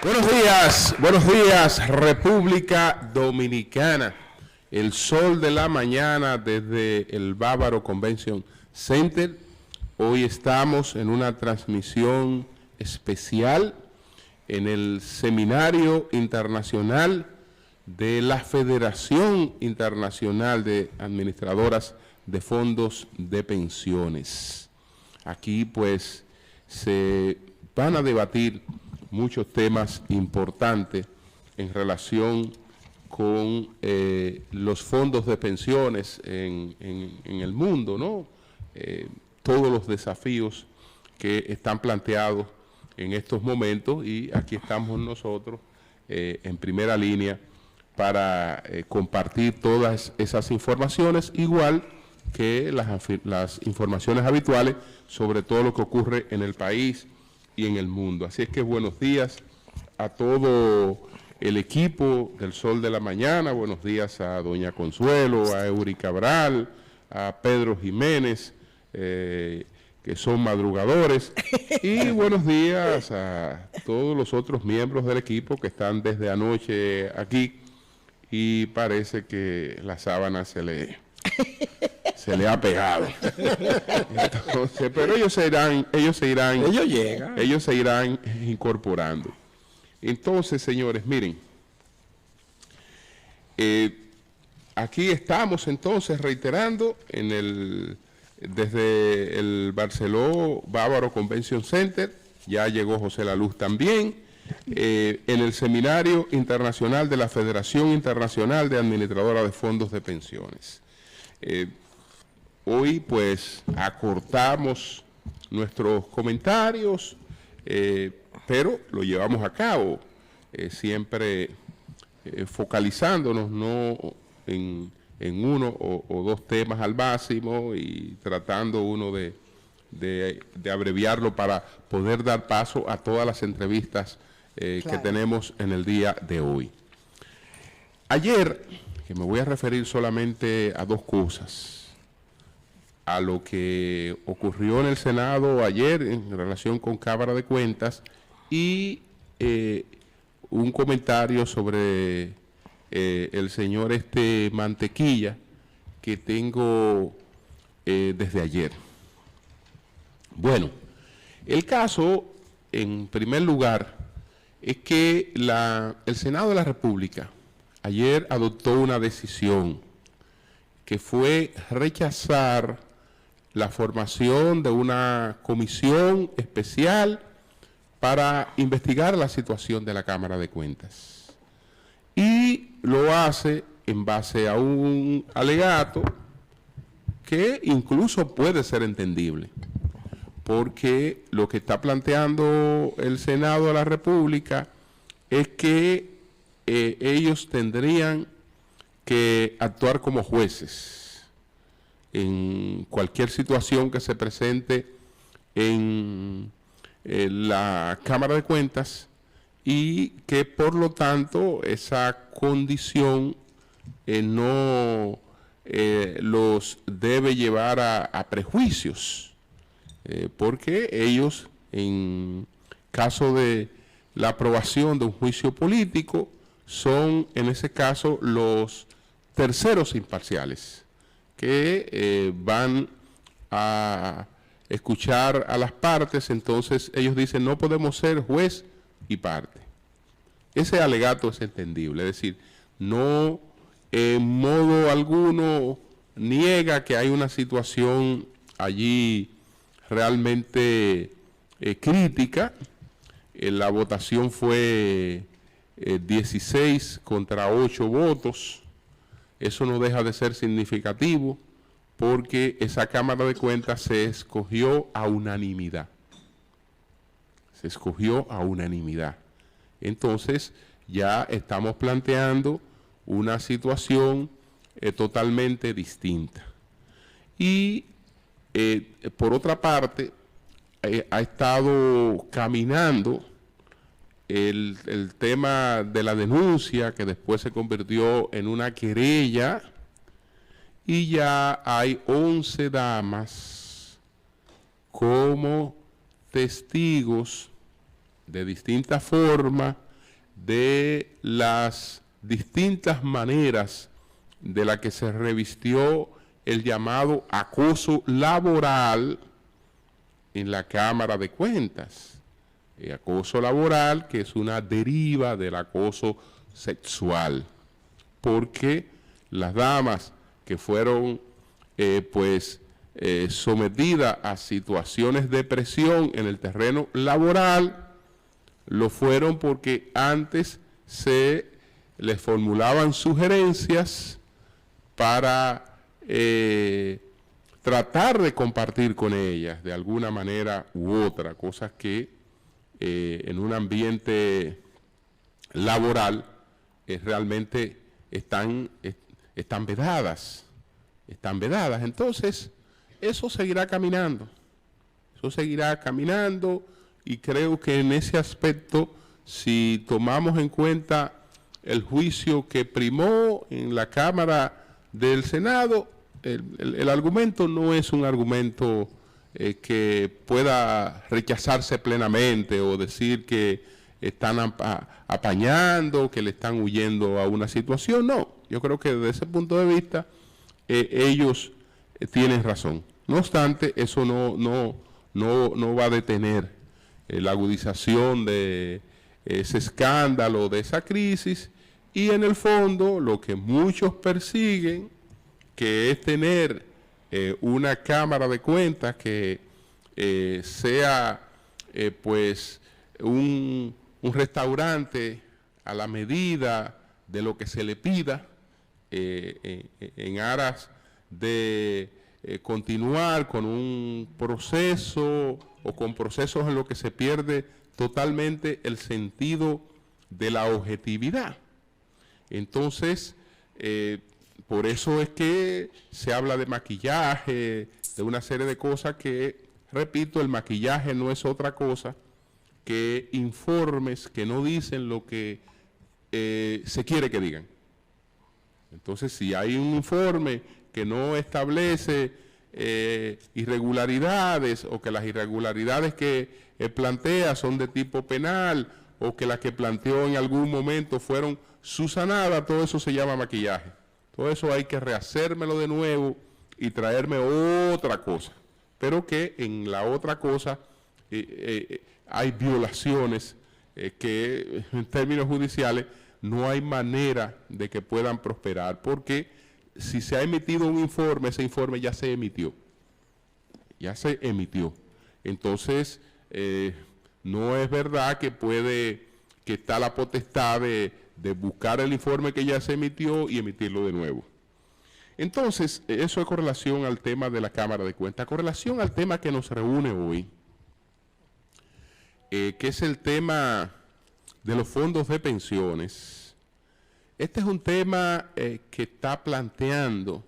Buenos días, República Dominicana. El sol de la mañana desde el Bávaro Convention Center. Hoy estamos en una transmisión especial en el Seminario Internacional de la Federación Internacional de Administradoras de Fondos de Pensiones. Aquí pues se van a debatir muchos temas importantes en relación con los fondos de pensiones en el mundo, ¿no? Todos los desafíos que están planteados en estos momentos, y aquí estamos nosotros en primera línea para compartir todas esas informaciones, igual que las informaciones habituales sobre todo lo que ocurre en el país y en el mundo. Así es que buenos días a todo el equipo del Sol de la Mañana, buenos días a doña Consuelo, a Eury Cabral, a Pedro Jiménez, que son madrugadores, y buenos días a todos los otros miembros del equipo que están desde anoche aquí, y parece que la sábana se le ha pegado. Entonces, pero ellos se irán incorporando. Entonces, señores, miren, aquí estamos entonces reiterando desde el Barceló Bávaro Convention Center, ya llegó José La Luz también, en el Seminario Internacional de la Federación Internacional de Administradoras de Fondos de Pensiones. Hoy pues acortamos nuestros comentarios, pero lo llevamos a cabo, siempre focalizándonos no en uno o dos temas al máximo, y tratando uno de abreviarlo para poder dar paso a todas las entrevistas que tenemos en el día de hoy. Ayer, que me voy a referir solamente a dos cosas, a lo que ocurrió en el Senado ayer en relación con Cámara de Cuentas, y un comentario sobre el señor Mantequilla que tengo desde ayer. Bueno, el caso, en primer lugar, es que el Senado de la República ayer adoptó una decisión que fue rechazar la formación de una comisión especial para investigar la situación de la Cámara de Cuentas. Y lo hace en base a un alegato que incluso puede ser entendible, porque lo que está planteando el Senado de la República es que ellos tendrían que actuar como jueces en cualquier situación que se presente en la Cámara de Cuentas, y que por lo tanto esa condición no los debe llevar a prejuicios, porque ellos, en caso de la aprobación de un juicio político, son en ese caso los terceros imparciales que van a escuchar a las partes. Entonces ellos dicen: no podemos ser juez y parte. Ese alegato es entendible, es decir, no en modo alguno niega que hay una situación allí realmente crítica. La votación fue 16 contra 8 votos. Eso no deja de ser significativo, porque esa Cámara de Cuentas se escogió a unanimidad. Se escogió a unanimidad. Entonces, ya estamos planteando una situación totalmente distinta. Y, por otra parte, ha estado caminando el tema de la denuncia, que después se convirtió en una querella, y ya hay 11 damas como testigos de distinta forma de las distintas maneras de la que se revistió el llamado acoso laboral en la Cámara de Cuentas. El acoso laboral, que es una deriva del acoso sexual, porque las damas que fueron sometidas a situaciones de presión en el terreno laboral, lo fueron porque antes se les formulaban sugerencias para tratar de compartir con ellas de alguna manera u otra, cosas que en un ambiente laboral realmente están vedadas. Están vedadas. Entonces, eso seguirá caminando. Eso seguirá caminando y creo que en ese aspecto, si tomamos en cuenta el juicio que primó en la Cámara del Senado, el argumento no es un argumento que pueda rechazarse plenamente o decir que están apañando, que le están huyendo a una situación. No, yo creo que desde ese punto de vista ellos tienen razón. No obstante, eso no va a detener la agudización de ese escándalo, de esa crisis, y en el fondo lo que muchos persiguen, que es tener una Cámara de Cuentas que sea un restaurante a la medida de lo que se le pida, en aras de continuar con un proceso o con procesos en los que se pierde totalmente el sentido de la objetividad. Entonces, por eso es que se habla de maquillaje, de una serie de cosas que, repito, el maquillaje no es otra cosa que informes que no dicen lo que se quiere que digan. Entonces, si hay un informe que no establece irregularidades, o que las irregularidades que plantea son de tipo penal, o que las que planteó en algún momento fueron subsanadas, todo eso se llama maquillaje. Todo eso hay que rehacérmelo de nuevo y traerme otra cosa. Pero que en la otra cosa hay violaciones que en términos judiciales no hay manera de que puedan prosperar, porque si se ha emitido un informe, ese informe ya se emitió. Ya se emitió. Entonces, no es verdad que está la potestad de buscar el informe que ya se emitió y emitirlo de nuevo. Entonces, eso es con relación al tema de la Cámara de Cuentas. Con relación al tema que nos reúne hoy, que es el tema de los fondos de pensiones. Este es un tema que está planteando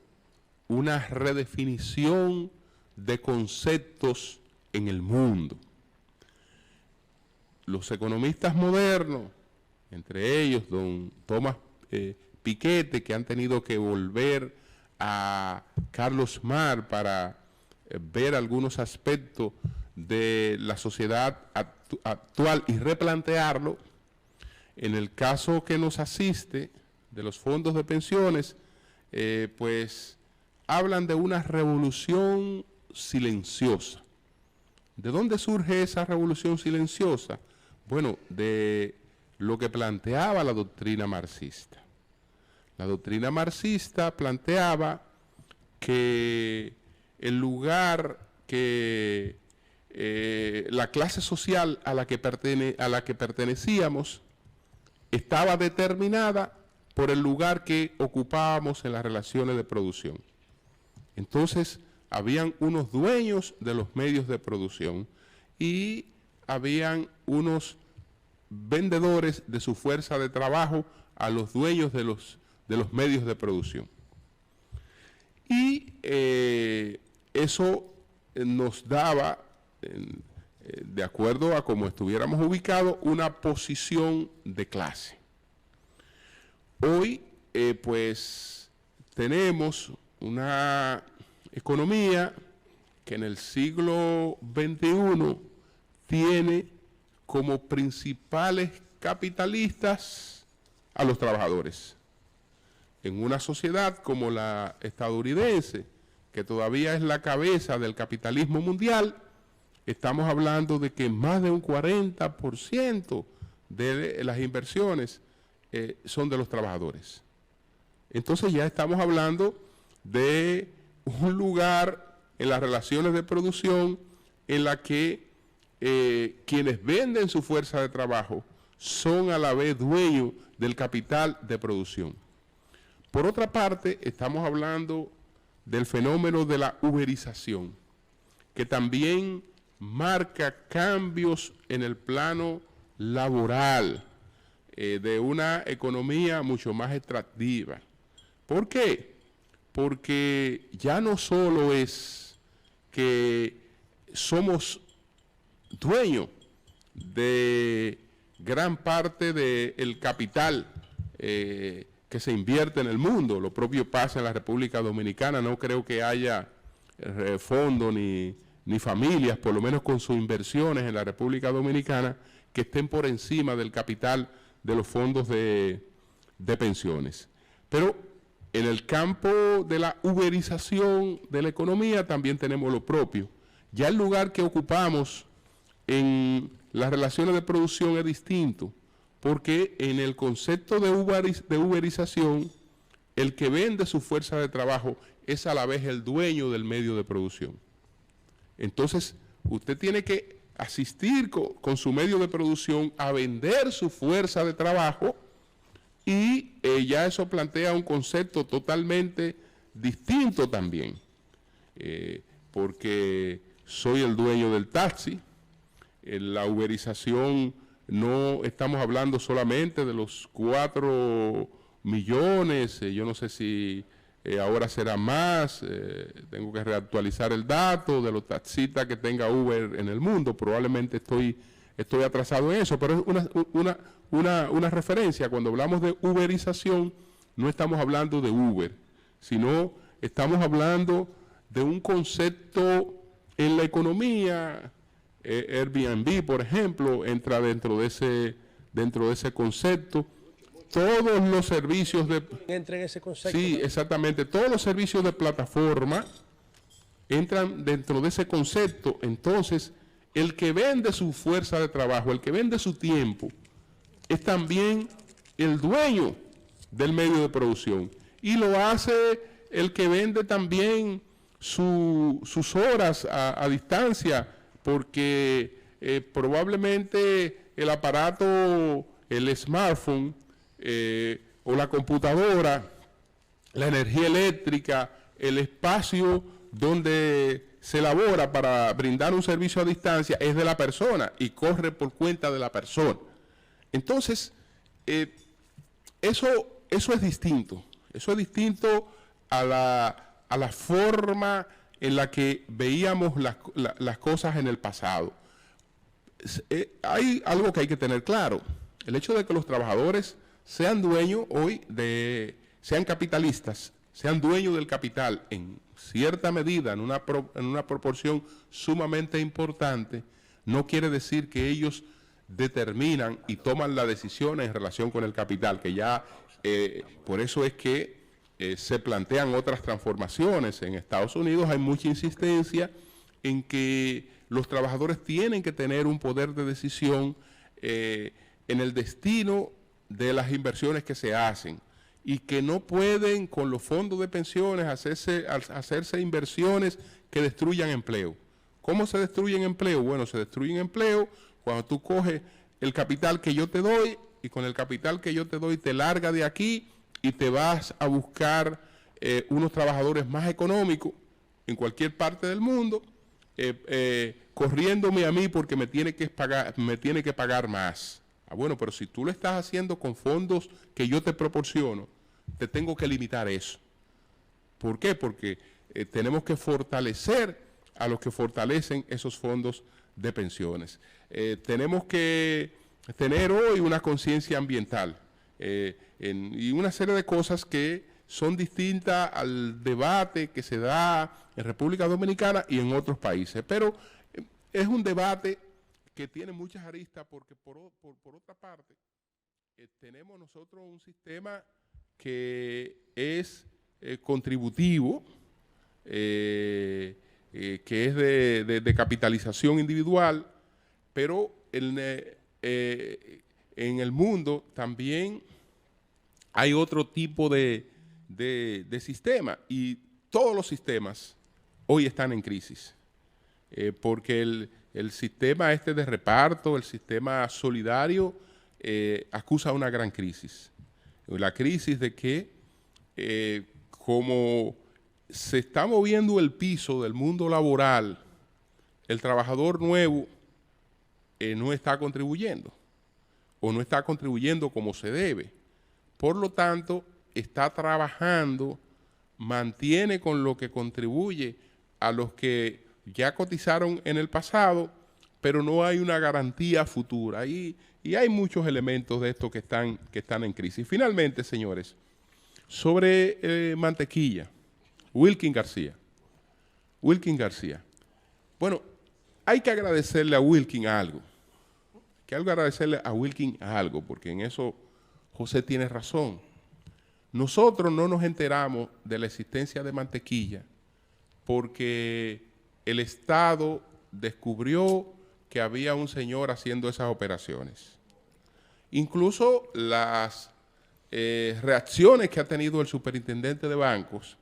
una redefinición de conceptos en el mundo. Los economistas modernos, entre ellos don Thomas Piketty, que han tenido que volver a Carlos Marx para ver algunos aspectos de la sociedad actual y replantearlo. En el caso que nos asiste de los fondos de pensiones, pues hablan de una revolución silenciosa. ¿De dónde surge esa revolución silenciosa? Bueno, de lo que planteaba la doctrina marxista. La doctrina marxista planteaba que el lugar que la clase social a la que pertenecíamos estaba determinada por el lugar que ocupábamos en las relaciones de producción. Entonces, habían unos dueños de los medios de producción y habían unos vendedores de su fuerza de trabajo a los dueños de los medios de producción. Y eso nos daba, de acuerdo a cómo estuviéramos ubicados, una posición de clase. Hoy, pues, tenemos una economía que en el siglo XXI tiene como principales capitalistas a los trabajadores. En una sociedad como la estadounidense, que todavía es la cabeza del capitalismo mundial, estamos hablando de que más de un 40% de las inversiones son de los trabajadores. Entonces ya estamos hablando de un lugar en las relaciones de producción en la que quienes venden su fuerza de trabajo son a la vez dueños del capital de producción. Por otra parte, estamos hablando del fenómeno de la uberización, que también marca cambios en el plano laboral, de una economía mucho más extractiva. ¿Por qué? Porque ya no solo es que somos dueños de gran parte del capital que se invierte en el mundo. Lo propio pasa en la República Dominicana. No creo que haya fondos ni familias, por lo menos con sus inversiones en la República Dominicana, que estén por encima del capital de los fondos de pensiones. Pero en el campo de la uberización de la economía también tenemos lo propio. Ya el lugar que ocupamos en las relaciones de producción es distinto, porque en el concepto de uberización, el que vende su fuerza de trabajo es a la vez el dueño del medio de producción. Entonces, usted tiene que asistir con su medio de producción a vender su fuerza de trabajo y ya eso plantea un concepto totalmente distinto también, porque soy el dueño del taxi. En la uberización no estamos hablando solamente de los 4 millones, yo no sé si ahora será más, tengo que reactualizar el dato de los taxistas que tenga Uber en el mundo, probablemente estoy atrasado en eso, pero es una referencia. Cuando hablamos de uberización, no estamos hablando de Uber, sino estamos hablando de un concepto en la economía. Airbnb, por ejemplo, entra dentro de ese concepto. Todos los servicios de... ¿Entra en ese concepto? Sí, exactamente. Todos los servicios de plataforma entran dentro de ese concepto. Entonces, el que vende su fuerza de trabajo, el que vende su tiempo, es también el dueño del medio de producción. Y lo hace el que vende también sus horas a distancia, porque probablemente el aparato, el smartphone o la computadora, la energía eléctrica, el espacio donde se elabora para brindar un servicio a distancia es de la persona y corre por cuenta de la persona. Entonces, eso es distinto. Eso es distinto a la forma en la que veíamos las cosas en el pasado. Hay algo que hay que tener claro. El hecho de que los trabajadores sean dueños hoy sean capitalistas, sean dueños del capital en cierta medida, en una proporción sumamente importante, no quiere decir que ellos determinan y toman las decisiones en relación con el capital, que ya por eso es que se plantean otras transformaciones. En Estados Unidos hay mucha insistencia en que los trabajadores tienen que tener un poder de decisión en el destino de las inversiones que se hacen y que no pueden con los fondos de pensiones hacerse inversiones que destruyan empleo. ¿Cómo se destruyen empleo? Bueno, se destruyen empleo cuando tú coges el capital que yo te doy y con el capital que yo te doy te largas de aquí y te vas a buscar unos trabajadores más económicos en cualquier parte del mundo, corriéndome a mí porque me tiene que pagar más. Ah, bueno, pero si tú lo estás haciendo con fondos que yo te proporciono, te tengo que limitar eso. ¿Por qué? Porque tenemos que fortalecer a los que fortalecen esos fondos de pensiones. Tenemos que tener hoy una conciencia ambiental y una serie de cosas que son distintas al debate que se da en República Dominicana y en otros países. Pero es un debate que tiene muchas aristas porque por otra parte tenemos nosotros un sistema que es contributivo, que es de capitalización individual, pero en el mundo también hay otro tipo de sistema, y todos los sistemas hoy están en crisis, porque el sistema este de reparto, el sistema solidario, acusa una gran crisis. La crisis de que como se está moviendo el piso del mundo laboral, el trabajador nuevo no está contribuyendo, o no está contribuyendo como se debe. Por lo tanto, está trabajando, mantiene con lo que contribuye a los que ya cotizaron en el pasado, pero no hay una garantía futura. Y hay muchos elementos de esto que están en crisis. Finalmente, señores, sobre mantequilla, Wilkin García. Bueno, hay que agradecerle a Wilkin algo. Porque en eso José tiene razón. Nosotros no nos enteramos de la existencia de mantequilla porque el Estado descubrió que había un señor haciendo esas operaciones. Incluso las reacciones que ha tenido el superintendente de bancos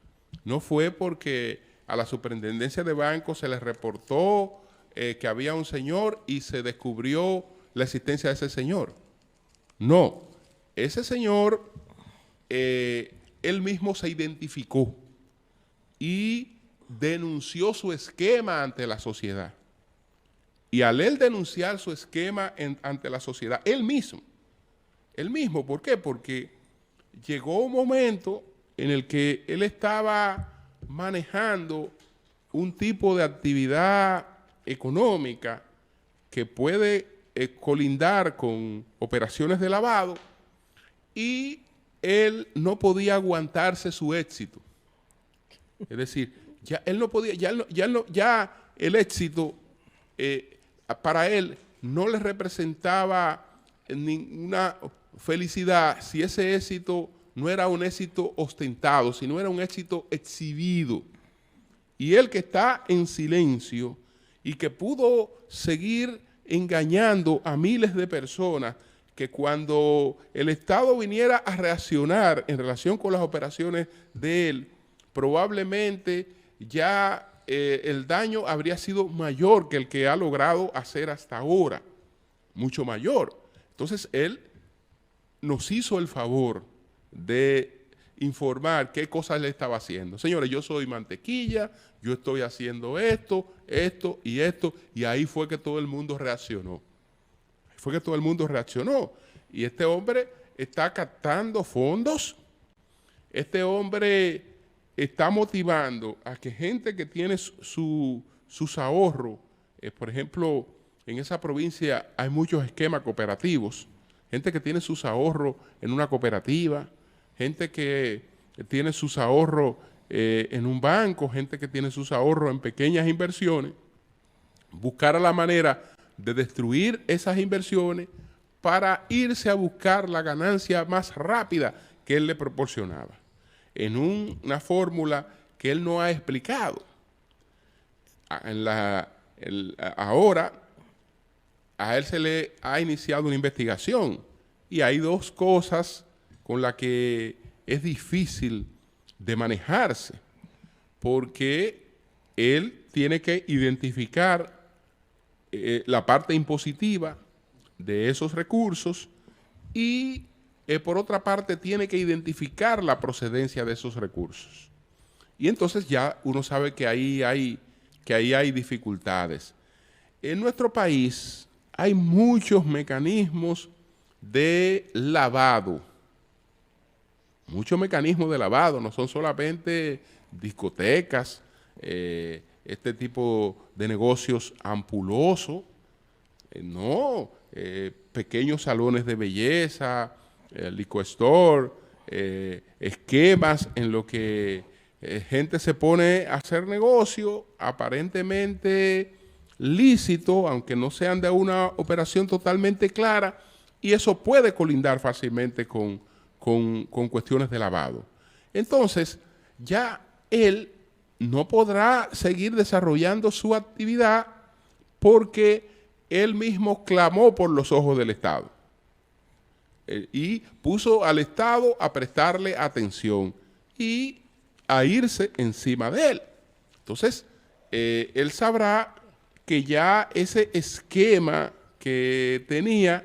no fue porque a la superintendencia de bancos se les reportó que había un señor y se descubrió la existencia de ese señor. No, ese señor, él mismo se identificó y denunció su esquema ante la sociedad. Y al él denunciar su esquema ante la sociedad, él mismo, ¿por qué? Porque llegó un momento en el que él estaba manejando un tipo de actividad económica que puede colindar con operaciones de lavado, y él no podía aguantarse su éxito. Es decir, ya él no podía, ya el éxito para él no le representaba ninguna felicidad si ese éxito no era un éxito ostentado, sino era un éxito exhibido. Y él, que está en silencio y que pudo seguir engañando a miles de personas, que cuando el Estado viniera a reaccionar en relación con las operaciones de él, probablemente ya el daño habría sido mayor que el que ha logrado hacer hasta ahora, mucho mayor. Entonces él nos hizo el favor de informar qué cosas le estaba haciendo. Señores, yo soy mantequilla, yo estoy haciendo esto, y ahí fue que todo el mundo reaccionó. Y este hombre está captando fondos, este hombre está motivando a que gente que tiene sus ahorros, por ejemplo, en esa provincia hay muchos esquemas cooperativos, gente que tiene sus ahorros en una cooperativa, gente que tiene sus ahorros en un banco, gente que tiene sus ahorros en pequeñas inversiones, buscar la manera de destruir esas inversiones para irse a buscar la ganancia más rápida que él le proporcionaba, en una fórmula que él no ha explicado. Ahora a él se le ha iniciado una investigación, y hay dos cosas con las que es difícil de manejarse, porque él tiene que identificar la parte impositiva de esos recursos y por otra parte tiene que identificar la procedencia de esos recursos. Y entonces ya uno sabe que ahí hay dificultades. En nuestro país hay muchos mecanismos de lavado. No son solamente discotecas, este tipo de negocios ampulosos, pequeños salones de belleza, liquor store, esquemas en los que gente se pone a hacer negocio aparentemente lícito, aunque no sean de una operación totalmente clara, y eso puede colindar fácilmente con cuestiones de lavado. Entonces, ya él no podrá seguir desarrollando su actividad porque él mismo clamó por los ojos del Estado y puso al Estado a prestarle atención y a irse encima de él. Entonces, él sabrá que ya ese esquema que tenía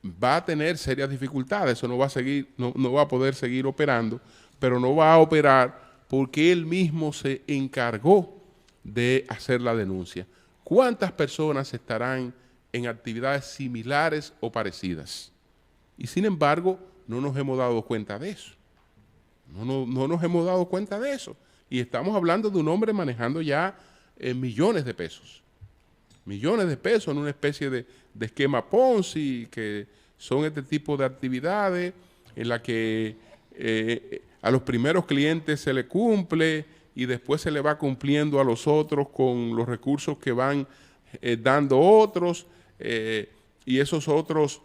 va a tener serias dificultades. Eso no va a seguir, no va a poder seguir operando, pero no va a operar porque él mismo se encargó de hacer la denuncia. ¿Cuántas personas estarán en actividades similares o parecidas? Y sin embargo, no nos hemos dado cuenta de eso. No nos hemos dado cuenta de eso. Y estamos hablando de un hombre manejando ya millones de pesos. Millones de pesos en una especie de esquema Ponzi, que son este tipo de actividades en la que a los primeros clientes se le cumple y después se le va cumpliendo a los otros con los recursos que van dando otros, y esos otros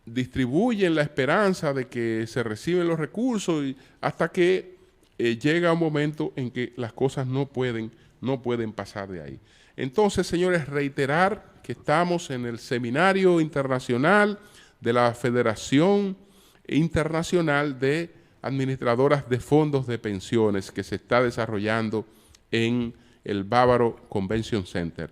distribuyen la esperanza de que se reciben los recursos y hasta que llega un momento en que las cosas no pueden pasar de ahí. Entonces, señores, reiterar que estamos en el Seminario Internacional de la Federación Internacional de Administradoras de Fondos de Pensiones que se está desarrollando en el Bávaro Convention Center.